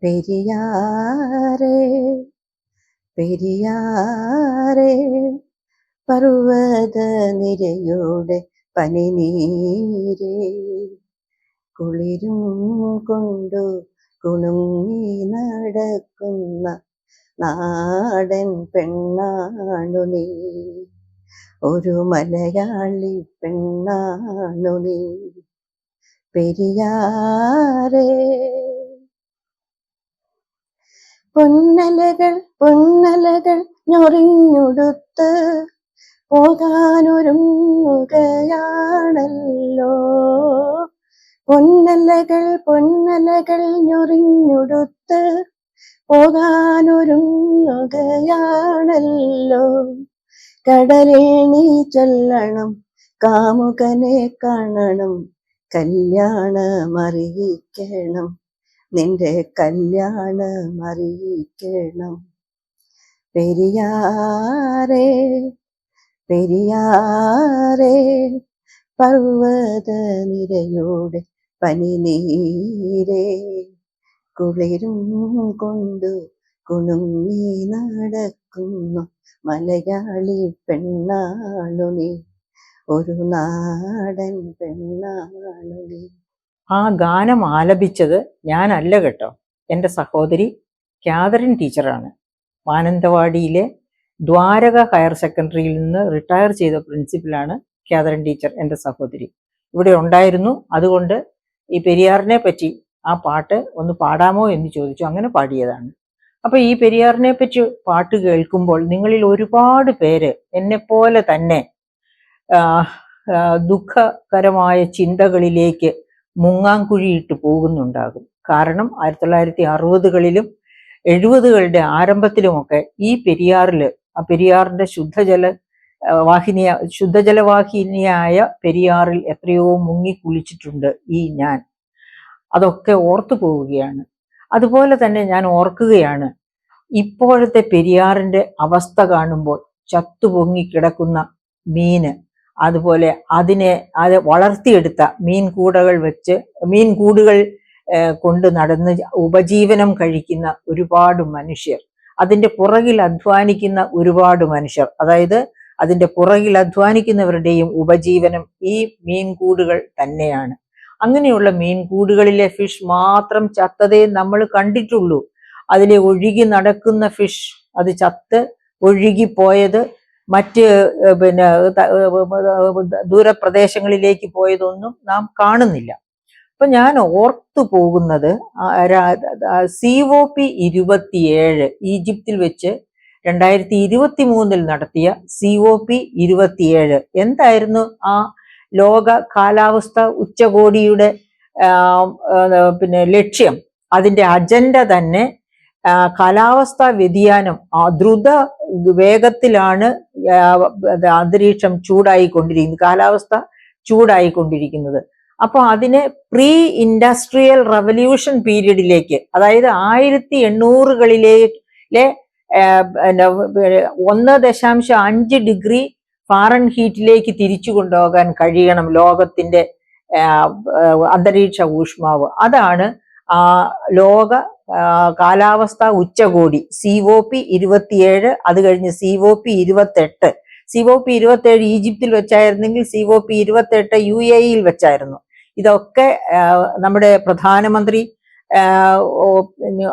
പെരിയാറേ പെരിയാറേ പർവ്വത നിരയുടെ പനിനീരേ, കുളിരും കൊണ്ടു കുണുങ്ങി നടക്കുന്ന നാടൻ പെണ്ണാണു നീ, ഒരു മലയാളി പെണ്ണാണു നീ. പെരിയാറേ പൊന്നലകൾ പൊന്നലകൾ ഞൊറിഞ്ഞുടുത്ത് പോകാനൊരുങ്ങുകയാണല്ലോ, പൊന്നലകൾ പൊന്നലകൾ ഞൊറിഞ്ഞുടുത്ത് പോകാനൊരുങ്ങുകയാണല്ലോ. കടലിൽ നീ ചൊല്ലണം, കാമുകനെ കാണണം, കല്യാണമറിയിക്കണം, നിന്റെ കല്യാണമറിയിക്കണം. പെരിയാറേ പെരിയാറേ പർവ്വത നിരയുടെ പനിനീരേ, കുളിരും കൊണ്ടു കുണുങ്ങി നടക്കുന്നു മലയാളി പെണ്ണാണു നീ, ഒരു നാടൻ പെണ്ണാണു നീ. ആ ഗാനം ആലപിച്ചത് ഞാനല്ല കേട്ടോ, എൻ്റെ സഹോദരി കാതറിൻ ടീച്ചറാണ്. മാനന്തവാടിയിലെ ദ്വാരക ഹയർ സെക്കൻഡറിയിൽ നിന്ന് റിട്ടയർ ചെയ്ത പ്രിൻസിപ്പലാണ് കാതറിൻ ടീച്ചർ, എൻ്റെ സഹോദരി. ഇവിടെ ഉണ്ടായിരുന്നു. അതുകൊണ്ട് ഈ പെരിയാറിനെ പറ്റി ആ പാട്ട് ഒന്ന് പാടാമോ എന്ന് ചോദിച്ചു. അങ്ങനെ പാടിയതാണ്. അപ്പോൾ ഈ പെരിയാറിനെ പറ്റി പാട്ട് കേൾക്കുമ്പോൾ നിങ്ങളിൽ ഒരുപാട് പേര് എന്നെപ്പോലെ തന്നെ ദുഃഖകരമായ ചിന്തകളിലേക്ക് മുങ്ങാങ്കുഴിയിട്ട് പോകുന്നുണ്ടാകും. കാരണം 1960കളിലും 70കളുടെ ആരംഭത്തിലുമൊക്കെ ഈ പെരിയാറിൽ, ആ പെരിയാറിന്റെ ശുദ്ധജലവാഹിനിയായ പെരിയാറിൽ എത്രയോ മുങ്ങി കുളിച്ചിട്ടുണ്ട് ഈ ഞാൻ. അതൊക്കെ ഓർത്തു പോവുകയാണ്. അതുപോലെ തന്നെ ഞാൻ ഓർക്കുകയാണ്, ഇപ്പോഴത്തെ പെരിയാറിന്റെ അവസ്ഥ കാണുമ്പോൾ ചത്തുപൊങ്ങി കിടക്കുന്ന മീന്, അതുപോലെ അത് വളർത്തിയെടുത്ത മീൻകൂടുകൾ കൊണ്ട് നടന്ന് ഉപജീവനം കഴിക്കുന്ന ഒരുപാട് മനുഷ്യർ, അതിൻ്റെ പുറകിൽ അധ്വാനിക്കുന്ന ഒരുപാട് മനുഷ്യർ, അതായത് അതിൻ്റെ പുറകിൽ അധ്വാനിക്കുന്നവരുടെയും ഉപജീവനം ഈ മീൻകൂടുകൾ തന്നെയാണ്. അങ്ങനെയുള്ള മീൻകൂടുകളിലെ ഫിഷ് മാത്രം ചത്തതേ നമ്മൾ കണ്ടിട്ടുള്ളൂ. അതിലെ ഒഴുകി നടക്കുന്ന ഫിഷ്, അത് ചത്ത് ഒഴുകിപ്പോയത്, മറ്റ് ദൂരപ്രദേശങ്ങളിലേക്ക് പോയതൊന്നും നാം കാണുന്നില്ല. അപ്പൊ ഞാൻ ഓർത്തു പോകുന്നത് COP 27 ഈജിപ്തിൽ വെച്ച് 2023 നടത്തിയ COP 27 എന്തായിരുന്നു ആ ലോക കാലാവസ്ഥ ഉച്ചകോടിയുടെ ലക്ഷ്യം? അതിന്റെ അജണ്ട തന്നെ കാലാവസ്ഥാ വ്യതിയാനം, ദ്രുത വേഗത്തിലാണ് അന്തരീക്ഷം ചൂടായിക്കൊണ്ടിരിക്കുന്നത്, കാലാവസ്ഥ ചൂടായിക്കൊണ്ടിരിക്കുന്നത്. അപ്പോൾ അതിനെ പ്രീ ഇൻഡസ്ട്രിയൽ റവല്യൂഷൻ പീരീഡിലേക്ക്, അതായത് 1800കളിലെ 1.5 ഡിഗ്രി ഫാരൻഹീറ്റിലേക്ക് തിരിച്ചു കൊണ്ടുപോകാൻ കഴിയണം ലോകത്തിന്റെ അന്തരീക്ഷ ഊഷ്മാവ്. അതാണ് ലോക കാലാവസ്ഥ ഉച്ചകോടി COP 27. അത് കഴിഞ്ഞ് COP 28. COP 27 ഈജിപ്തിൽ വെച്ചായിരുന്നെങ്കിൽ COP 28 UAE-യിൽ വെച്ചായിരുന്നു. ഇതൊക്കെ നമ്മുടെ പ്രധാനമന്ത്രി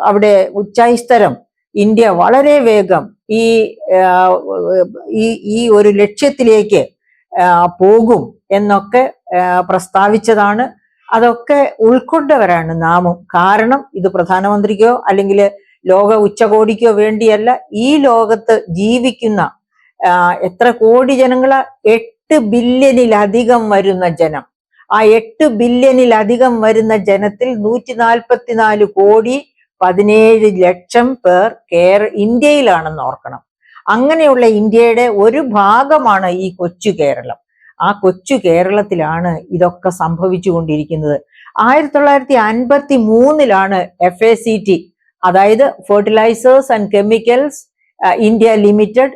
അവിടെ ഉച്ചസ്ഥരം ഇന്ത്യ വളരെ വേഗം ഈ ഒരു ലക്ഷ്യത്തിലേക്ക് പോകും എന്നൊക്കെ പ്രസ്താവിച്ചതാണ്. അതൊക്കെ ഉൾക്കൊണ്ടവരാണ് നാമും. കാരണം ഇത് പ്രധാനമന്ത്രിക്കോ അല്ലെങ്കിൽ ലോക ഉച്ചകോടിക്കോ വേണ്ടിയല്ല. ഈ ലോകത്ത് ജീവിക്കുന്ന എത്ര കോടി ജനങ്ങളാ? 8 ബില്യണിലധികം വരുന്ന ജനം. ആ 8 ബില്യണിലധികം വരുന്ന ജനത്തിൽ 144 കോടി 17 ലക്ഷം പേർ ഇന്ത്യയിലാണെന്ന് ഓർക്കണം. അങ്ങനെയുള്ള ഇന്ത്യയുടെ ഒരു ഭാഗമാണ് ഈ കൊച്ചു കേരളം. ആ കൊച്ചു കേരളത്തിലാണ് ഇതൊക്കെ സംഭവിച്ചു കൊണ്ടിരിക്കുന്നത്. 1953 FACT, അതായത് fertilizers and chemicals India limited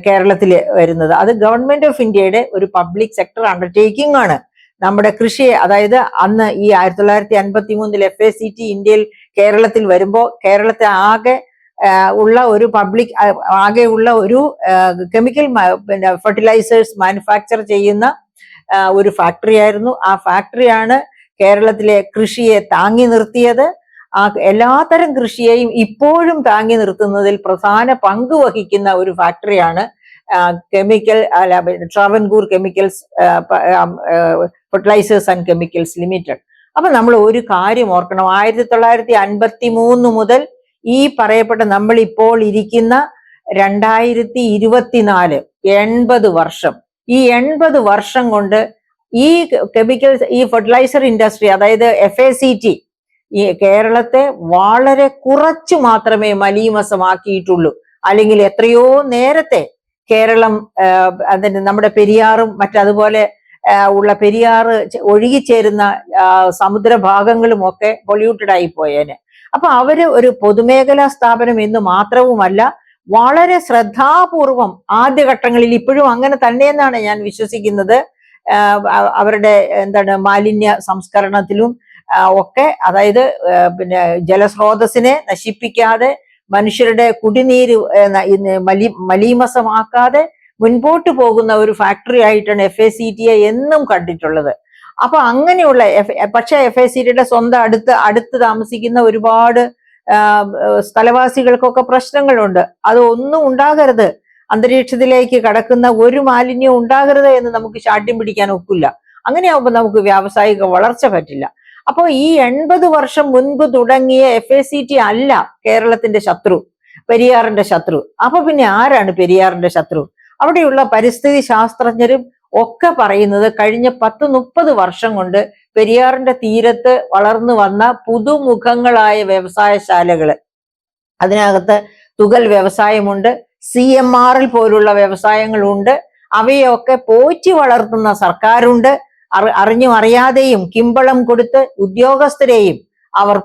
കേരളത്തിൽ വരുന്നത്. അത് ഗവൺമെന്റ് ഓഫ് ഇന്ത്യയുടെ ഒരു പബ്ലിക് സെക്ടർ അണ്ടർടേക്കിംഗ് ആണ്. നമ്മുടെ കൃഷിയെ, അതായത് അന്ന് ഈ 1953 FACT ഇന്ത്യയിൽ കേരളത്തിൽ വരുമ്പോൾ കേരളത്തെ ആകെ ഉള്ള ഒരു പബ്ലിക് ആകെയുള്ള ഒരു കെമിക്കൽ പിന്നെ ഫെർട്ടിലൈസേഴ്സ് മാനുഫാക്ചർ ചെയ്യുന്ന ഒരു ഫാക്ടറി ആയിരുന്നു. ആ ഫാക്ടറിയാണ് കേരളത്തിലെ കൃഷിയെ താങ്ങി നിർത്തിയത്. ആ എല്ലാത്തരം കൃഷിയെയും ഇപ്പോഴും താങ്ങി നിർത്തുന്നതിൽ പ്രധാന പങ്ക് വഹിക്കുന്ന ഒരു ഫാക്ടറിയാണ് chemical Travancore chemicals fertilisers and chemicals limited. അപ്പൊ നമ്മൾ ഒരു കാര്യം ഓർക്കണം, 1953 മുതൽ ഈ പറയപ്പെട്ട നമ്മൾ ഇപ്പോൾ ഇരിക്കുന്ന 2024 80 വർഷം, ഈ 80 വർഷം കൊണ്ട് ഈ കെമിക്കൽസ് ഈ ഫെർട്ടിലൈസർ ഇൻഡസ്ട്രി അതായത് FACT ഈ കേരളത്തെ വളരെ കുറച്ചു മാത്രമേ മലീമസമാക്കിയിട്ടുള്ളൂ. അല്ലെങ്കിൽ എത്രയോ നേരത്തെ കേരളം അതിന് നമ്മുടെ പെരിയാറും മറ്റതുപോലെ ഉള്ള പെരിയാറ് ഒഴുകിച്ചേരുന്ന സമുദ്രഭാഗങ്ങളും ഒക്കെ പൊല്യൂട്ടഡ് ആയി പോയേനെ. അപ്പൊ അവര് ഒരു പൊതുമേഖലാ സ്ഥാപനം എന്ന് മാത്രവുമല്ല, വളരെ ശ്രദ്ധാപൂർവം ആദ്യഘട്ടങ്ങളിൽ ഇപ്പോഴും അങ്ങനെ തന്നെയെന്നാണ് ഞാൻ വിശ്വസിക്കുന്നത്, അവരുടെ മാലിന്യ സംസ്കരണത്തിലും ഒക്കെ, അതായത് പിന്നെ ജലസ്രോതസ്സിനെ നശിപ്പിക്കാതെ മനുഷ്യരുടെ കുടിനീര് മലീമസമാക്കാതെ മുൻപോട്ട് പോകുന്ന ഒരു ഫാക്ടറി ആയിട്ടാണ് FACTയെ എന്നും കണ്ടിട്ടുള്ളത്. അപ്പൊ അങ്ങനെയുള്ള പക്ഷെ FACTയുടെ സ്വന്തം അടുത്ത് താമസിക്കുന്ന ഒരുപാട് സ്ഥലവാസികൾക്കൊക്കെ പ്രശ്നങ്ങളുണ്ട്. അത് ഒന്നും ഉണ്ടാകരുത്, അന്തരീക്ഷത്തിലേക്ക് കടക്കുന്ന ഒരു മാലിന്യം ഉണ്ടാകരുത് എന്ന് നമുക്ക് ശാഠ്യം പിടിക്കാൻ ഒക്കില്ല. അങ്ങനെയാവുമ്പോൾ നമുക്ക് വ്യാവസായിക വളർച്ച പറ്റില്ല. അപ്പോ ഈ 80 വർഷം മുൻപ് തുടങ്ങിയ FACT അല്ല കേരളത്തിന്റെ ശത്രു, പെരിയാറിന്റെ ശത്രു. അപ്പൊ പിന്നെ ആരാണ് പെരിയാറിന്റെ ശത്രു? അവിടെയുള്ള പരിസ്ഥിതി ശാസ്ത്രജ്ഞരും ഒക്കെ പറയുന്നത് കഴിഞ്ഞ 10-30 വർഷം കൊണ്ട് പെരിയാറിന്റെ തീരത്ത് വളർന്നു വന്ന പുതുമുഖങ്ങളായ വ്യവസായശാലകള്, അതിനകത്ത് തുകൽ വ്യവസായമുണ്ട്, CMRL പോലുള്ള വ്യവസായങ്ങളുണ്ട്, അവയൊക്കെ പോറ്റി വളർത്തുന്ന സർക്കാരുണ്ട്. അറിഞ്ഞും അറിയാതെയും കിമ്പളം കൊടുത്ത് ഉദ്യോഗസ്ഥരെയും അവർ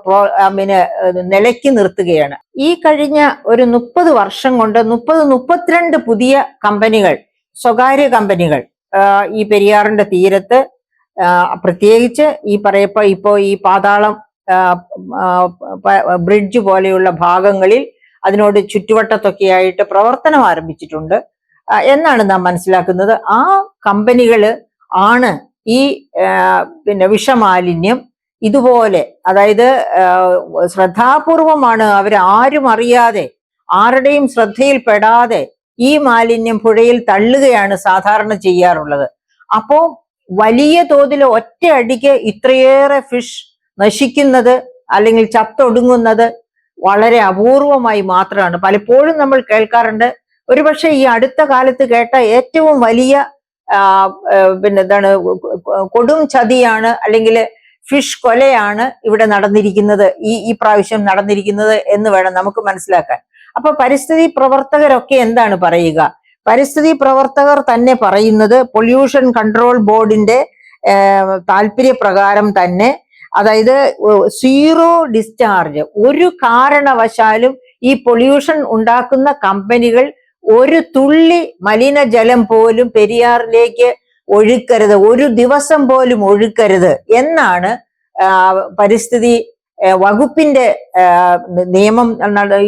നിലയ്ക്ക് നിർത്തുകയാണ്. ഈ കഴിഞ്ഞ ഒരു 30 വർഷം കൊണ്ട് 32 പുതിയ കമ്പനികൾ, സ്വകാര്യ കമ്പനികൾ ഈ പെരിയാറിന്റെ തീരത്ത്, പ്രത്യേകിച്ച് ഇപ്പോ ഈ പാതാളം ബ്രിഡ്ജ് പോലെയുള്ള ഭാഗങ്ങളിൽ അതിനോട് ചുറ്റുവട്ടത്തൊക്കെയായിട്ട് പ്രവർത്തനം ആരംഭിച്ചിട്ടുണ്ട് എന്നാണ് നാം മനസ്സിലാക്കുന്നത്. ആ കമ്പനികള് ആണ് ഈ വിഷമാലിന്യം ഇതുപോലെ, അതായത് ശ്രദ്ധാപൂർവമാണ് അവർ, ആരും അറിയാതെ ആരുടെയും ശ്രദ്ധയിൽപ്പെടാതെ ഈ മാലിന്യം പുഴയിൽ തള്ളുകയാണ് സാധാരണ ചെയ്യാറുള്ളത്. അപ്പോ വലിയ തോതിൽ ഒറ്റയടിക്ക് ഇത്രയേറെ ഫിഷ് നശിക്കുന്നത് അല്ലെങ്കിൽ ചത്തൊടുങ്ങുന്നത് വളരെ അപൂർവമായി മാത്രമാണ്. പലപ്പോഴും നമ്മൾ കേൾക്കാറുണ്ട്. ഒരുപക്ഷെ ഈ അടുത്ത കാലത്ത് കേട്ട ഏറ്റവും വലിയ കൊടും ചതിയാണ് അല്ലെങ്കിൽ ഫിഷ് കൊലയാണ് ഇവിടെ നടന്നിരിക്കുന്നത്, ഈ പ്രാവശ്യം നടന്നിരിക്കുന്നത് എന്ന് വേണം നമുക്ക് മനസ്സിലാക്കാൻ. അപ്പൊ പരിസ്ഥിതി പ്രവർത്തകരൊക്കെ എന്താണ് പറയുക? പരിസ്ഥിതി പ്രവർത്തകർ തന്നെ പറയുന്നത് പൊല്യൂഷൻ കൺട്രോൾ ബോർഡിന്റെ താല്പര്യപ്രകാരം തന്നെ, അതായത് സീറോ ഡിസ്ചാർജ്, ഒരു കാരണവശാലും ഈ പൊല്യൂഷൻ ഉണ്ടാക്കുന്ന കമ്പനികൾ ഒരു തുള്ളി മലിനജലം പോലും പെരിയാറിലേക്ക് ഒഴുക്കരുത്, ഒരു ദിവസം പോലും ഒഴുക്കരുത് എന്നാണ് പരിസ്ഥിതി വകുപ്പിന്റെ നിയമം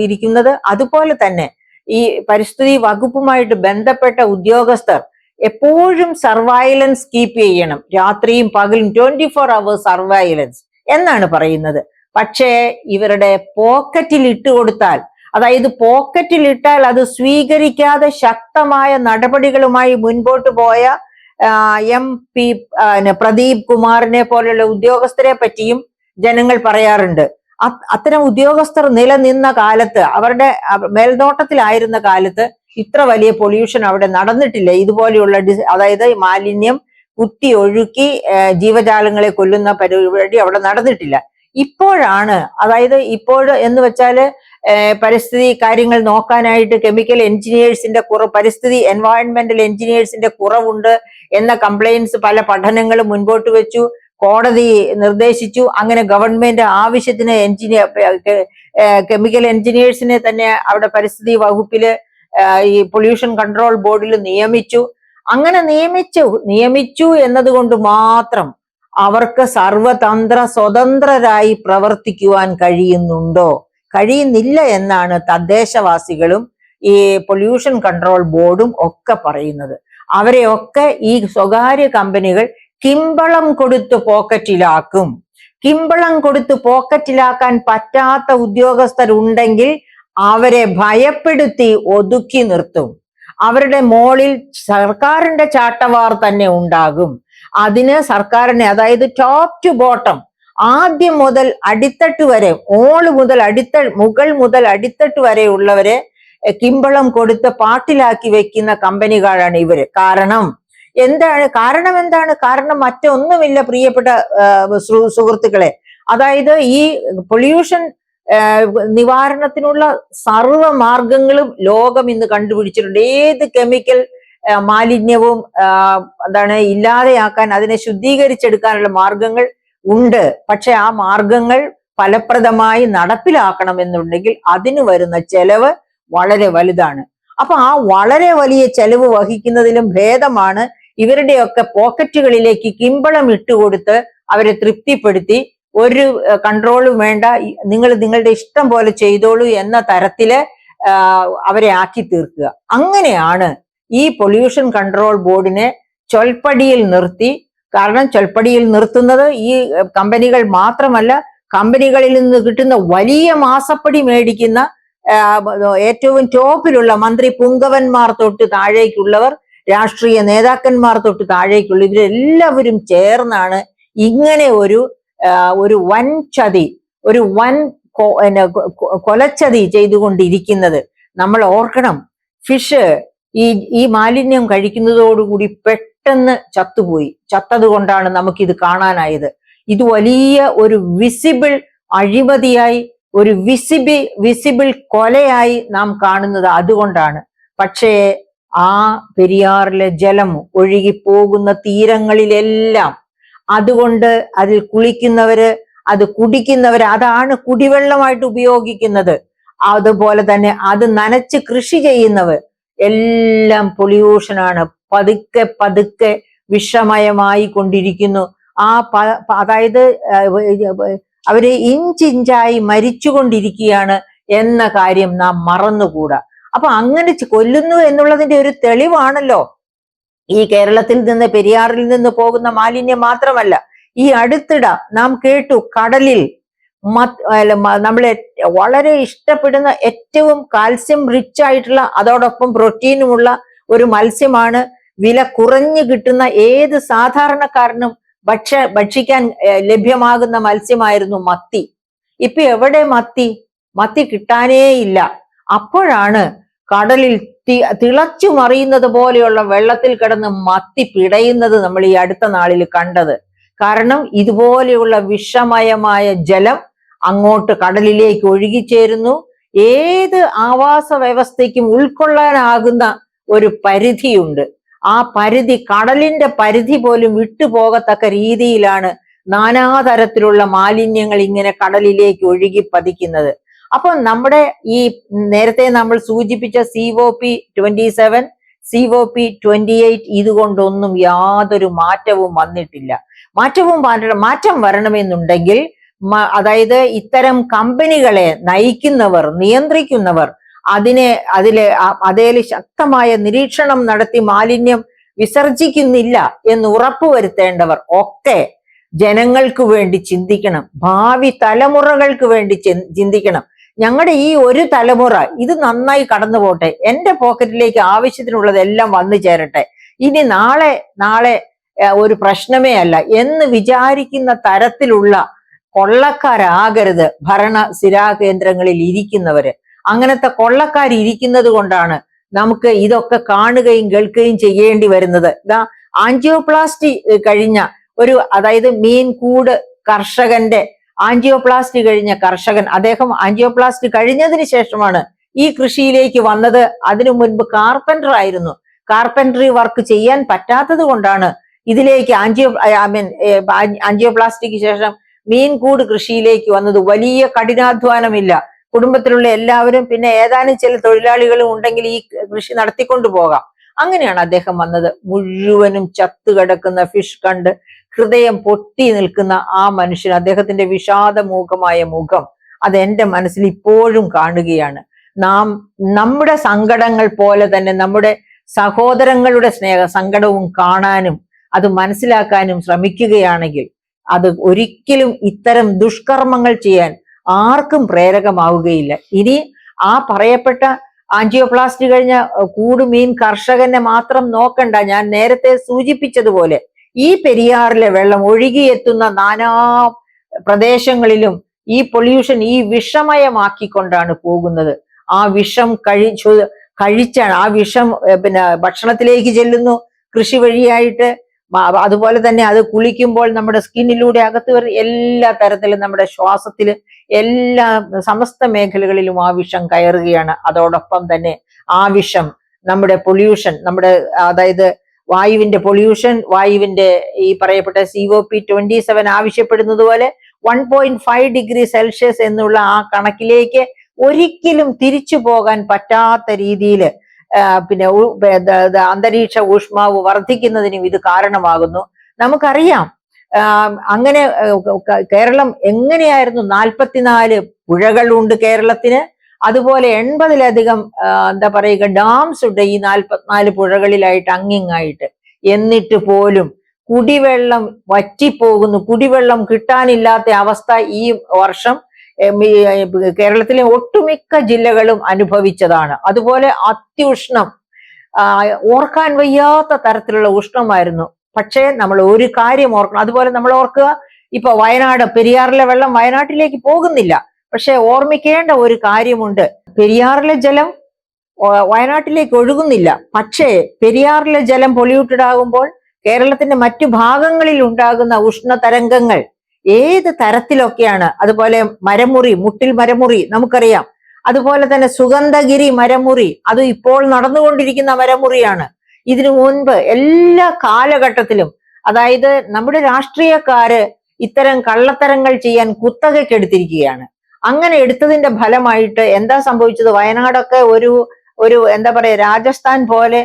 ഇരിക്കുന്നത്. അതുപോലെ തന്നെ ഈ പരിസ്ഥിതി വകുപ്പുമായിട്ട് ബന്ധപ്പെട്ട ഉദ്യോഗസ്ഥർ എപ്പോഴും സർവൈലൻസ് കീപ്പ് ചെയ്യണം, രാത്രിയും പകലും 24 hours സർവൈലൻസ് എന്നാണ് പറയുന്നത്. പക്ഷേ ഇവരുടെ പോക്കറ്റിൽ ഇട്ടുകൊടുത്താൽ, അതായത് പോക്കറ്റിൽ ഇട്ടാൽ അത് സ്വീകരിക്കാതെ ശക്തമായ നടപടികളുമായി മുൻപോട്ട് പോയ MP പ്രദീപ് കുമാറിനെ പോലെയുള്ള ഉദ്യോഗസ്ഥരെ പറ്റിയും ജനങ്ങൾ പറയാറുണ്ട്. അത്തരം ഉദ്യോഗസ്ഥർ നിലനിന്ന കാലത്ത്, അവരുടെ മേൽനോട്ടത്തിലായിരുന്ന കാലത്ത് ഇത്ര വലിയ പൊല്യൂഷൻ അവിടെ നടന്നിട്ടില്ല. ഇതുപോലെയുള്ള അതായത് മാലിന്യം കുത്തി ഒഴുക്കി ജീവജാലങ്ങളെ കൊല്ലുന്ന പരിപാടി അവിടെ നടന്നിട്ടില്ല. ഇപ്പോഴാണ്, അതായത് ഇപ്പോൾ എന്ന് വെച്ചാല് പരിസ്ഥിതി കാര്യങ്ങൾ നോക്കാനായിട്ട് കെമിക്കൽ എഞ്ചിനീയേഴ്സിന്റെ പരിസ്ഥിതി എൻവയോൺമെന്റൽ എഞ്ചിനീയേഴ്സിന്റെ കുറവുണ്ട് എന്ന കംപ്ലൈൻസ് പല പഠനങ്ങളും മുൻപോട്ട് വെച്ചു, കോടതി നിർദ്ദേശിച്ചു. അങ്ങനെ ഗവൺമെന്റ് ആവശ്യത്തിന് കെമിക്കൽ എഞ്ചിനീയേഴ്സിനെ തന്നെ അവിടെ പരിസ്ഥിതി വകുപ്പില് ഈ പൊല്യൂഷൻ കൺട്രോൾ ബോർഡിൽ നിയമിച്ചു. അങ്ങനെ നിയമിച്ചു എന്നതുകൊണ്ട് മാത്രം അവർക്ക് സർവതന്ത്ര സ്വതന്ത്രരായി പ്രവർത്തിക്കുവാൻ കഴിയുന്നില്ല എന്നാണ് തദ്ദേശവാസികളും ഈ പൊല്യൂഷൻ കൺട്രോൾ ബോർഡും ഒക്കെ പറയുന്നത്. അവരെയൊക്കെ ഈ സ്വകാര്യ കമ്പനികൾ കിമ്പളം കൊടുത്ത് പോക്കറ്റിലാക്കും. കിമ്പളം കൊടുത്ത് പോക്കറ്റിലാക്കാൻ പറ്റാത്ത ഉദ്യോഗസ്ഥരുണ്ടെങ്കിൽ അവരെ ഭയപ്പെടുത്തി ഒതുക്കി നിർത്തും. അവരുടെ മോളിൽ സർക്കാരിന്റെ ചാട്ടവാർ തന്നെ ഉണ്ടാകും. അതിന് സർക്കാരിനെ, അതായത് ടോപ്പ് ടു ബോട്ടം, ആദ്യം മുതൽ അടിത്തട്ട് വരെ, മുകൾ മുതൽ അടിത്തട്ട് വരെ ഉള്ളവരെ കിമ്പളം കൊടുത്ത് പാട്ടിലാക്കി വെക്കുന്ന കമ്പനികളാണ് ഇവര്. കാരണം എന്താണ്? കാരണം മറ്റൊന്നുമില്ല പ്രിയപ്പെട്ട സുഹൃത്തുക്കളെ. അതായത് ഈ പൊല്യൂഷൻ നിവാരണത്തിനുള്ള സർവ മാർഗങ്ങളും ലോകം ഇന്ന് കണ്ടുപിടിച്ചിട്ടുണ്ട്. ഏത് കെമിക്കൽ മാലിന്യവും ഇല്ലാതെയാക്കാൻ, അതിനെ ശുദ്ധീകരിച്ചെടുക്കാനുള്ള മാർഗങ്ങൾ ഉണ്ട്. പക്ഷെ ആ മാർഗങ്ങൾ ഫലപ്രദമായി നടപ്പിലാക്കണമെന്നുണ്ടെങ്കിൽ അതിന് വരുന്ന ചെലവ് വളരെ വലുതാണ്. അപ്പൊ ആ വളരെ വലിയ ചെലവ് വഹിക്കുന്നതിലും ഭേദമാണ് ഇവരുടെയൊക്കെ പോക്കറ്റുകളിലേക്ക് കിമ്പളം ഇട്ടുകൊടുത്ത് അവരെ തൃപ്തിപ്പെടുത്തി ഒരു കൺട്രോളും വേണ്ട, നിങ്ങൾ നിങ്ങളുടെ ഇഷ്ടം പോലെ ചെയ്തോളൂ എന്ന തരത്തില് അവരെ ആക്കി തീർക്കുക. അങ്ങനെയാണ് ഈ പൊല്യൂഷൻ കൺട്രോൾ ബോർഡിനെ ചൊൽപ്പടിയിൽ നിർത്തി. കാരണം ചൊൽപ്പടിയിൽ നിർത്തുന്നത് ഈ കമ്പനികൾ മാത്രമല്ല, കമ്പനികളിൽ നിന്ന് കിട്ടുന്ന വലിയ മാസപ്പടി മേടിക്കുന്ന ഏറ്റവും ടോപ്പിലുള്ള മന്ത്രി പുങ്കവന്മാർ തൊട്ട് താഴേക്കുള്ളവർ, രാഷ്ട്രീയ നേതാക്കന്മാർ തൊട്ട് താഴേക്കുള്ള ഇവരെല്ലാവരും ചേർന്നാണ് ഇങ്ങനെ ഒരു വൻ ചതി, ഒരു വൻ കൊലച്ചതി ചെയ്തുകൊണ്ടിരിക്കുന്നത്. നമ്മൾ ഓർക്കണം, ഫിഷ് ഈ മാലിന്യം കഴിക്കുന്നതോടുകൂടി പെട്ടെന്ന് ചത്തത് കൊണ്ടാണ് നമുക്കിത് കാണാനായത്. ഇത് വലിയ ഒരു വിസിബിൾ അഴിമതിയായി, ഒരു വിസിബിൾ കൊലയായി നാം കാണുന്നത് അതുകൊണ്ടാണ്. പക്ഷേ ആ പെരിയാറിലെ ജലം ഒഴുകിപ്പോകുന്ന തീരങ്ങളിലെല്ലാം അതുകൊണ്ട് അതിൽ കുളിക്കുന്നവര്, അത് കുടിക്കുന്നവര്, അതാണ് കുടിവെള്ളമായിട്ട് ഉപയോഗിക്കുന്നത്. അതുപോലെ തന്നെ അത് നനച്ച് കൃഷി ചെയ്യുന്നവർ എല്ലാം പൊല്യൂഷനാണ്. പതുക്കെ വിഷമയമായി കൊണ്ടിരിക്കുന്നു. അതായത് അവര് ഇഞ്ചിഞ്ചായി മരിച്ചുകൊണ്ടിരിക്കുകയാണ് എന്ന കാര്യം നാം മറന്നുകൂടാ. അപ്പൊ അങ്ങനെ കൊല്ലുന്നു എന്നുള്ളതിന്റെ ഒരു തെളിവാണല്ലോ ഈ കേരളത്തിൽ നിന്ന്, പെരിയാറിൽ നിന്ന് പോകുന്ന മാലിന്യം മാത്രമല്ല. ഈ അടുത്തിടെ നാം കേട്ടു, കടലിൽ നമ്മളെ വളരെ ഇഷ്ടപ്പെടുന്ന ഏറ്റവും കാൽസ്യം റിച്ച് ആയിട്ടുള്ള, അതോടൊപ്പം പ്രോട്ടീനുമുള്ള ഒരു മത്സ്യമാണ്, വില കുറഞ്ഞു കിട്ടുന്ന, ഏത് സാധാരണക്കാരനും ഭക്ഷിക്കാൻ ലഭ്യമാകുന്ന മത്സ്യമായിരുന്നു മത്തി. ഇപ്പൊ എവിടെ മത്തി കിട്ടാനേ ഇല്ല. അപ്പോഴാണ് കടലിൽ തിളച്ചു മറിയുന്നത് പോലെയുള്ള വെള്ളത്തിൽ കിടന്ന് മത്തി പിടയുന്നത് നമ്മൾ ഈ അടുത്ത നാളിൽ കണ്ടത്. കാരണം ഇതുപോലെയുള്ള വിഷമയമായ ജലം അങ്ങോട്ട് കടലിലേക്ക് ഒഴുകിച്ചേരുന്നു. ഏത് ആവാസ വ്യവസ്ഥയ്ക്കും ഉൾക്കൊള്ളാനാകുന്ന ഒരു പരിധിയുണ്ട്. ആ പരിധി, കടലിന്റെ പരിധി പോലും വിട്ടുപോകത്തക്ക രീതിയിലാണ് നാനാതരത്തിലുള്ള മാലിന്യങ്ങൾ ഇങ്ങനെ കടലിലേക്ക് ഒഴുകി പതിക്കുന്നത്. അപ്പൊ നമ്മുടെ ഈ നേരത്തെ നമ്മൾ സൂചിപ്പിച്ച COP27, COP28 ഇതുകൊണ്ടൊന്നും യാതൊരു മാറ്റവും വന്നിട്ടില്ല. മാറ്റം വരണമെന്നുണ്ടെങ്കിൽ, അതായത് ഇത്തരം കമ്പനികളെ നയിക്കുന്നവർ, നിയന്ത്രിക്കുന്നവർ അതിൽ ശക്തമായ നിരീക്ഷണം നടത്തി മാലിന്യം വിസർജിക്കുന്നില്ല എന്ന് ഉറപ്പുവരുത്തേണ്ടവർ ഒക്കെ ജനങ്ങൾക്ക് വേണ്ടി ചിന്തിക്കണം. ഭാവി തലമുറകൾക്ക് വേണ്ടി ചിന്തിക്കണം. ഞങ്ങളുടെ ഈ ഒരു തലമുറ ഇത് നന്നായി കടന്നു പോട്ടെ, എന്റെ പോക്കറ്റിലേക്ക് ആവശ്യത്തിനുള്ളതെല്ലാം വന്നു ചേരട്ടെ, ഇനി നാളെ ഒരു പ്രശ്നമേ അല്ല എന്ന് വിചാരിക്കുന്ന തരത്തിലുള്ള കൊള്ളക്കാരാകരുത് ഭരണ സ്ഥിരാകേന്ദ്രങ്ങളിൽ ഇരിക്കുന്നവര്. അങ്ങനത്തെ കൊള്ളക്കാർ ഇരിക്കുന്നത് കൊണ്ടാണ് നമുക്ക് ഇതൊക്കെ കാണുകയും കേൾക്കുകയും ചെയ്യേണ്ടി വരുന്നത്. ആൻജിയോപ്ലാസ്റ്റി കഴിഞ്ഞ അതായത് മീൻകൂട് കർഷകന്റെ ആൻജിയോപ്ലാസ്റ്റി കഴിഞ്ഞ കർഷകൻ, അദ്ദേഹം ആൻജിയോപ്ലാസ്റ്റി കഴിഞ്ഞതിന് ശേഷമാണ് ഈ കൃഷിയിലേക്ക് വന്നത്. അതിനു മുൻപ് കാർപ്പൻറ്റർ ആയിരുന്നു. കാർപ്പൻട്രി വർക്ക് ചെയ്യാൻ പറ്റാത്തത് കൊണ്ടാണ് ഇതിലേക്ക് ആൻജിയോപ്ലാസ്റ്റിക്ക് ശേഷം മീൻകൂട് കൃഷിയിലേക്ക് വന്നത്. വലിയ കഠിനാധ്വാനമില്ല, കുടുംബത്തിലുള്ള എല്ലാവരും പിന്നെ ഏതാനും ചില തൊഴിലാളികളും ഉണ്ടെങ്കിൽ ഈ കൃഷി നടത്തിക്കൊണ്ടു പോകാം. അങ്ങനെയാണ് അദ്ദേഹം വന്നത്. മുഴുവനും ചത്തുകിടക്കുന്ന ഫിഷ് കണ്ട് ഹൃദയം പൊട്ടി നിൽക്കുന്ന ആ മനുഷ്യൻ, അദ്ദേഹത്തിന്റെ വിഷാദമുഖമായ മുഖം, അത് എന്റെ മനസ്സിൽ ഇപ്പോഴും കാണുകയാണ്. നാം നമ്മുടെ സങ്കടങ്ങൾ പോലെ തന്നെ നമ്മുടെ സഹോദരങ്ങളുടെ സങ്കടവും കാണാനും അത് മനസ്സിലാക്കാനും ശ്രമിക്കുകയാണെങ്കിൽ അത് ഒരിക്കലും ഇത്തരം ദുഷ്കർമ്മങ്ങൾ ചെയ്യാൻ ആർക്കും പ്രേരകമാവുകയില്ല. ഇനി ആ പറയപ്പെട്ട ആൻജിയോപ്ലാസ്റ്റി കഴിഞ്ഞ കൂടുമീൻ കർഷകനെ മാത്രം നോക്കണ്ട. ഞാൻ നേരത്തെ സൂചിപ്പിച്ചതുപോലെ ഈ പെരിയാറിലെ വെള്ളം ഒഴുകിയെത്തുന്ന നാനാ പ്രദേശങ്ങളിലും ഈ പൊല്യൂഷൻ ഈ വിഷമയമാക്കിക്കൊണ്ടാണ് പോകുന്നത്. ആ വിഷം കഴിച്ചാണ്, ആ വിഷം ഭക്ഷണത്തിലേക്ക് ചെല്ലുന്നു കൃഷി വഴിയായിട്ട്. അതുപോലെ തന്നെ അത് കുളിക്കുമ്പോൾ നമ്മുടെ സ്കിന്നിലൂടെ അകത്ത് എല്ലാ തരത്തിലും നമ്മുടെ ശ്വാസത്തില് എല്ലാ സമസ്ത മേഖലകളിലും ആ വിഷം കയറുകയാണ്. അതോടൊപ്പം തന്നെ ആ വിഷം നമ്മുടെ പൊല്യൂഷൻ, നമ്മുടെ അതായത് വായുവിന്റെ പൊല്യൂഷൻ, വായുവിന്റെ ഈ പറയപ്പെട്ട COP27 ആവശ്യപ്പെടുന്നത് പോലെ 1.5 ഡിഗ്രി സെൽഷ്യസ് എന്നുള്ള ആ കണക്കിലേക്ക് ഒരിക്കലും തിരിച്ചു പോകാൻ പറ്റാത്ത രീതിയിൽ പിന്നെ അന്തരീക്ഷ ഊഷ്മാവ് വർദ്ധിക്കുന്നതിനും ഇത് കാരണമാകുന്നു. നമുക്കറിയാം അങ്ങനെ കേരളം എങ്ങനെയായിരുന്നു, 44 പുഴകളുണ്ട് കേരളത്തിന്. അതുപോലെ 80-ലധികം എന്താ പറയുക ഡാംസ് ഉണ്ട് ഈ 44 പുഴകളിലായിട്ട് അങ്ങിങ്ങായിട്ട്. എന്നിട്ട് പോലും കുടിവെള്ളം വറ്റിപ്പോകുന്നു. കുടിവെള്ളം കിട്ടാനില്ലാത്ത അവസ്ഥ ഈ വർഷം കേരളത്തിലെ ഒട്ടുമിക്ക ജില്ലകളും അനുഭവിച്ചതാണ്. അതുപോലെ അത്യുഷ്ണം, ഓർക്കാൻ വയ്യാത്ത തരത്തിലുള്ള ഉഷ്ണമായിരുന്നു. പക്ഷേ നമ്മൾ ഒരു കാര്യം ഓർക്കണം. അതുപോലെ നമ്മൾ ഓർക്കുക, ഇപ്പൊ വയനാട്, പെരിയാറിലെ വെള്ളം വയനാട്ടിലേക്ക് പോകുന്നില്ല. പക്ഷെ ഓർമ്മിക്കേണ്ട ഒരു കാര്യമുണ്ട്, പെരിയാറിലെ ജലം വയനാട്ടിലേക്ക് ഒഴുകുന്നില്ല. പക്ഷേ പെരിയാറിലെ ജലം പൊല്യൂട്ടഡ് ആകുമ്പോൾ കേരളത്തിന്റെ മറ്റു ഭാഗങ്ങളിൽ ഉണ്ടാകുന്ന ഉഷ്ണതരംഗങ്ങൾ ഏത് തരത്തിലൊക്കെയാണ്. അതുപോലെ മരമുറി, മുട്ടിൽ മരമുറി നമുക്കറിയാം. അതുപോലെ തന്നെ സുഗന്ധഗിരി മരമുറി, അത് ഇപ്പോൾ നടന്നുകൊണ്ടിരിക്കുന്ന മരമുറിയാണ്. ഇതിനു മുൻപ് എല്ലാ കാലഘട്ടത്തിലും, അതായത് നമ്മുടെ രാഷ്ട്രീയക്കാര് ഇത്തരം കള്ളത്തരങ്ങൾ ചെയ്യാൻ കുത്തകയ്ക്ക് എടുത്തിരിക്കുകയാണ്. അങ്ങനെ എടുത്തതിന്റെ ഫലമായിട്ട് എന്താ സംഭവിച്ചത്, വയനാടൊക്കെ ഒരു എന്താ പറയാ രാജസ്ഥാൻ പോലെ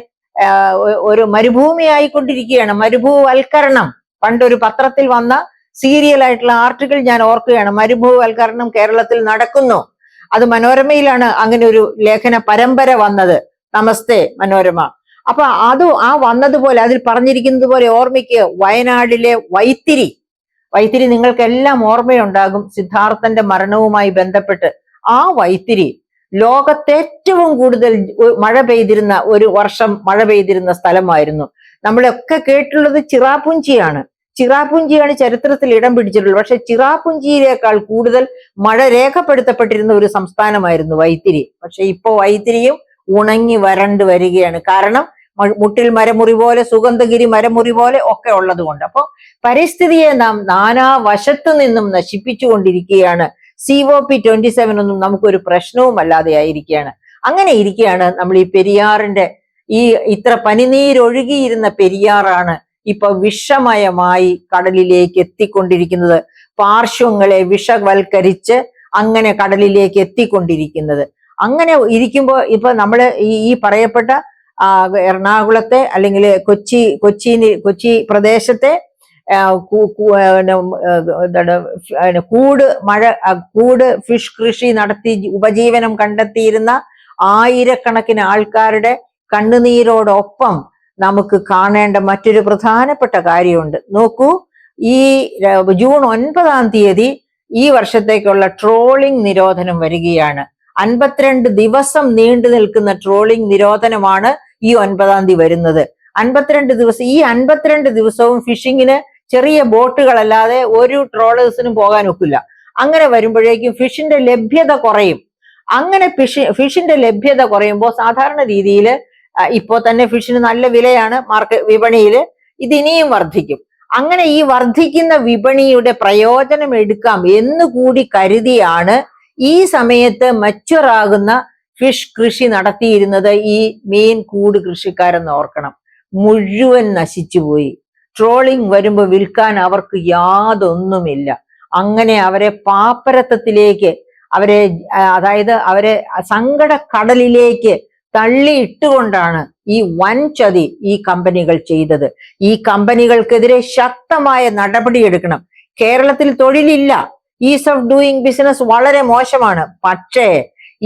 ഒരു മരുഭൂമി ആയിക്കൊണ്ടിരിക്കുകയാണ്. മരുഭൂവൽക്കരണം, പണ്ടൊരു പത്രത്തിൽ വന്ന സീരിയൽ ആയിട്ടുള്ള ആർട്ടിക്കിൾ ഞാൻ ഓർക്കുകയാണ്. മരുഭൂവൽക്കരണം കേരളത്തിൽ നടക്കുന്നു. അത് മനോരമയിലാണ് അങ്ങനെ ഒരു ലേഖന പരമ്പര വന്നത്. നമസ്തേ മനോരമ. അപ്പൊ ആ വന്നതുപോലെ അതിൽ പറഞ്ഞിരിക്കുന്നത് പോലെ ഓർമ്മിക്കുക, വയനാടിലെ വൈത്തിരി നിങ്ങൾക്കെല്ലാം ഓർമ്മയുണ്ടാകും. സിദ്ധാർത്ഥന്റെ മരണവുമായി ബന്ധപ്പെട്ട് ആ വൈത്തിരി ലോകത്തെ ഏറ്റവും കൂടുതൽ മഴ പെയ്തിരുന്ന ഒരു വർഷം മഴ പെയ്തിരുന്ന സ്ഥലമായിരുന്നു. നമ്മളൊക്കെ കേട്ടുള്ളത് ചിറാപുഞ്ചിയാണ്. ചിറാപുഞ്ചിയാണ് ചരിത്രത്തിൽ ഇടം പിടിച്ചിട്ടുള്ളത്. പക്ഷെ ചിറാപുഞ്ചിയിലേക്കാൾ കൂടുതൽ മഴ രേഖപ്പെടുത്തപ്പെട്ടിരുന്ന ഒരു സംസ്ഥാനമായിരുന്നു വൈത്തിരി. പക്ഷെ ഇപ്പൊ വൈത്തിരിയും ഉണങ്ങി വരണ്ട് വരികയാണ്. കാരണം മുട്ടിൽ മരമുറി പോലെ, സുഗന്ധഗിരി മരമുറി പോലെ ഒക്കെ ഉള്ളത് കൊണ്ട്. അപ്പൊ പരിസ്ഥിതിയെ നാം നാനാ വശത്തു നിന്നും നശിപ്പിച്ചുകൊണ്ടിരിക്കുകയാണ്. COP27 ഒന്നും നമുക്കൊരു പ്രശ്നവും അല്ലാതെ ആയിരിക്കുകയാണ്. അങ്ങനെ ഇരിക്കുകയാണ് നമ്മൾ ഈ പെരിയാറിന്റെ ഇത്ര പനിനീരൊഴുകിയിരുന്ന പെരിയാറാണ് ഇപ്പൊ വിഷമയമായി കടലിലേക്ക് എത്തിക്കൊണ്ടിരിക്കുന്നത്. പാർശ്വങ്ങളെ വിഷവൽക്കരിച്ച് അങ്ങനെ കടലിലേക്ക് എത്തിക്കൊണ്ടിരിക്കുന്നത്. അങ്ങനെ ഇരിക്കുമ്പോൾ ഇപ്പൊ നമ്മള് ഈ പറയപ്പെട്ട എറണാകുളത്തെ അല്ലെങ്കിൽ കൊച്ചി പ്രദേശത്തെ കൂട് ഫിഷ് കൃഷി നടത്തി ഉപജീവനം കണ്ടെത്തിയിരുന്ന ആയിരക്കണക്കിന് ആൾക്കാരുടെ കണ്ണുനീരോടൊപ്പം നമുക്ക് കാണേണ്ട മറ്റൊരു പ്രധാനപ്പെട്ട കാര്യമുണ്ട്. നോക്കൂ, ഈ ജൂൺ 9 ഈ വർഷത്തേക്കുള്ള ട്രോളിംഗ് നിരോധനം വരികയാണ്. 52 ദിവസം നീണ്ടു നിൽക്കുന്ന ട്രോളിംഗ് നിരോധനമാണ് ഈ 9 വരുന്നത്. 52 ദിവസം. ഈ 52 ദിവസവും ഫിഷിങ്ങിന് ചെറിയ ബോട്ടുകളല്ലാതെ ഒരു ട്രോളേഴ്സിനും പോകാൻ ഒക്കില്ല. അങ്ങനെ വരുമ്പോഴേക്കും ഫിഷിന്റെ ലഭ്യത കുറയും. അങ്ങനെ ഫിഷിന്റെ ലഭ്യത കുറയുമ്പോൾ സാധാരണ രീതിയിൽ ഇപ്പോ തന്നെ ഫിഷിന് നല്ല വിലയാണ് വിപണിയിൽ. ഇത് ഇനിയും വർദ്ധിക്കും. അങ്ങനെ ഈ വർദ്ധിക്കുന്ന വിപണിയുടെ പ്രയോജനം എടുക്കാം എന്നുകൂടി കരുതിയാണ് ഈ സമയത്ത് മച്ചുറാകുന്ന ഫിഷ് കൃഷി നടത്തിയിരുന്നത്. ഈ മീൻ കൂട് കൃഷിക്കാരെന്ന് ഓർക്കണം, മുഴുവൻ നശിച്ചുപോയി. ട്രോളിംഗ് വരുമ്പോൾ വിൽക്കാൻ അവർക്ക് യാതൊന്നുമില്ല. അങ്ങനെ അവരെ പാപ്പരത്വത്തിലേക്ക്, അവരെ സങ്കട കടലിലേക്ക് തള്ളിയിട്ടുകൊണ്ടാണ് ഈ വൻ ചതി ഈ കമ്പനികൾ ചെയ്തത്. ഈ കമ്പനികൾക്കെതിരെ ശക്തമായ നടപടിയെടുക്കണം. കേരളത്തിൽ തൊഴിലില്ല, ഈസ് ഓഫ് ഡൂയിങ് ബിസിനസ് വളരെ മോശമാണ്. പക്ഷേ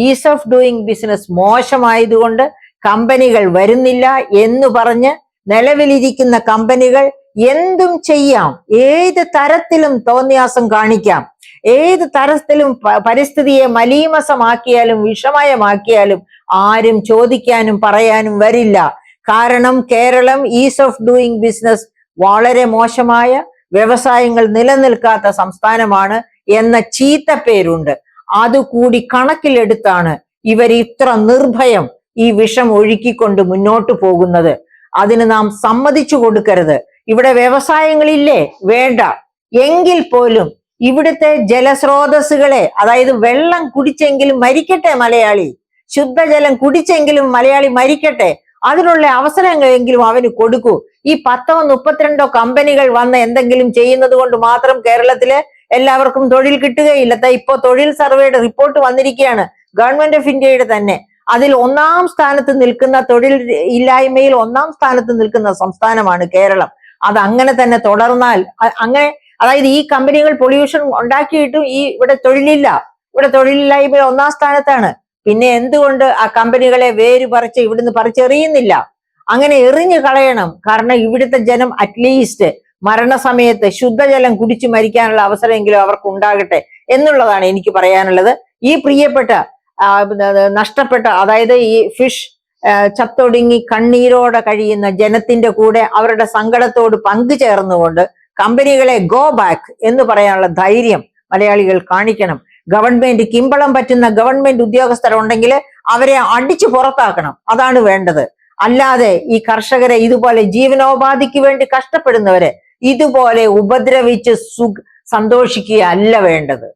ഈസ് ഓഫ് ഡൂയിങ് ബിസിനസ് മോശമായതുകൊണ്ട് കമ്പനികൾ വരുന്നില്ല എന്ന് പറഞ്ഞ് നിലവിലിരിക്കുന്ന കമ്പനികൾ എന്തും ചെയ്യാം, ഏത് തരത്തിലും തോന്നിയാസം കാണിക്കാം, ഏത് തരത്തിലും പരിസ്ഥിതിയെ മലീമസമാക്കിയാലും വിഷമയമാക്കിയാലും ആരും ചോദിക്കാനും പറയാനും വരില്ല. കാരണം Kerala ease of doing business വളരെ മോശമായ, വ്യവസായങ്ങൾ നിലനിൽക്കാത്ത സംസ്ഥാനമാണ് എന്ന ചീത്തപ്പേരുണ്ട്. അതുകൂടി കണക്കിലെടുത്താണ് ഇവർ ഇത്ര നിർഭയം ഈ വിഷം ഒഴുക്കിക്കൊണ്ട് മുന്നോട്ട് പോകുന്നത്. അതിന് നാം സമ്മതിച്ചു കൊടുക്കരുത്. ഇവിടെ വ്യവസായങ്ങളില്ലേ? വേണ്ട. എങ്കിൽ പോലും ഇവിടുത്തെ ജലസ്രോതസ്സുകളെ, അതായത് വെള്ളം കുടിച്ചെങ്കിലും മരിക്കട്ടെ മലയാളി, ശുദ്ധജലം കുടിച്ചെങ്കിലും മലയാളി മരിക്കട്ടെ, അതിനുള്ള അവസരങ്ങളെങ്കിലും അവന് കൊടുക്കൂ. ഈ 10 32 കമ്പനികൾ വന്ന് എന്തെങ്കിലും ചെയ്യുന്നത് കൊണ്ട് മാത്രം കേരളത്തിലെ എല്ലാവർക്കും തൊഴിൽ കിട്ടുകയില്ല. ഇപ്പോ തൊഴിൽ സർവേയുടെ റിപ്പോർട്ട് വന്നിരിക്കുകയാണ്, ഗവൺമെന്റ് ഓഫ് ഇന്ത്യയുടെ തന്നെ. അതിൽ 1-ാം സ്ഥാനത്ത് നിൽക്കുന്ന, തൊഴിൽ ഇല്ലായ്മയിൽ 1-ാം സ്ഥാനത്ത് നിൽക്കുന്ന സംസ്ഥാനമാണ് കേരളം. അത് അങ്ങനെ തന്നെ തുടർന്നാൽ, അങ്ങനെ അതായത് ഈ കമ്പനികൾ പൊല്യൂഷൻ ഉണ്ടാക്കിയിട്ടും ഇവിടെ തൊഴിലില്ല, ഇവിടെ തൊഴിലില്ലായ്മയിൽ 1-ാം സ്ഥാനത്താണ്. പിന്നെ എന്തുകൊണ്ട് ആ കമ്പനികളെ വേര് പറിച്ച് ഇവിടുന്ന് പറിച്ചെറിയുന്നില്ല? അങ്ങനെ എറിഞ്ഞു കളയണം. കാരണം ഇവിടുത്തെ ജനം അറ്റ്ലീസ്റ്റ് മരണസമയത്ത് ശുദ്ധജലം കുടിച്ചു മരിക്കാനുള്ള അവസരമെങ്കിലും അവർക്ക് ഉണ്ടാകട്ടെ എന്നുള്ളതാണ് എനിക്ക് പറയാനുള്ളത്. ഈ പ്രിയപ്പെട്ട നഷ്ടപ്പെട്ട, അതായത് ഈ ഫിഷ് ചത്തൊടുങ്ങി കണ്ണീരോടെ കഴിയുന്ന ജനത്തിന്റെ കൂടെ അവരുടെ സങ്കടത്തോട് പങ്കുചേർന്നുകൊണ്ട് കമ്പനികളെ ഗോ ബാക്ക് എന്ന് പറയാനുള്ള ധൈര്യം മലയാളികൾ കാണിക്കണം. ഗവൺമെന്റ് കിമ്പളം പറ്റുന്ന ഗവൺമെന്റ് ഉദ്യോഗസ്ഥരുണ്ടെങ്കിൽ അവരെ അടിച്ചു പുറത്താക്കണം. അതാണ് വേണ്ടത്. അല്ലാതെ ഈ കർഷകരെ ഇതുപോലെ ജീവനോപാധിക്ക് വേണ്ടി കഷ്ടപ്പെടുന്നവരെ ഇതുപോലെ ഉപദ്രവിച്ച് സന്തോഷിക്കുക അല്ല വേണ്ടത്.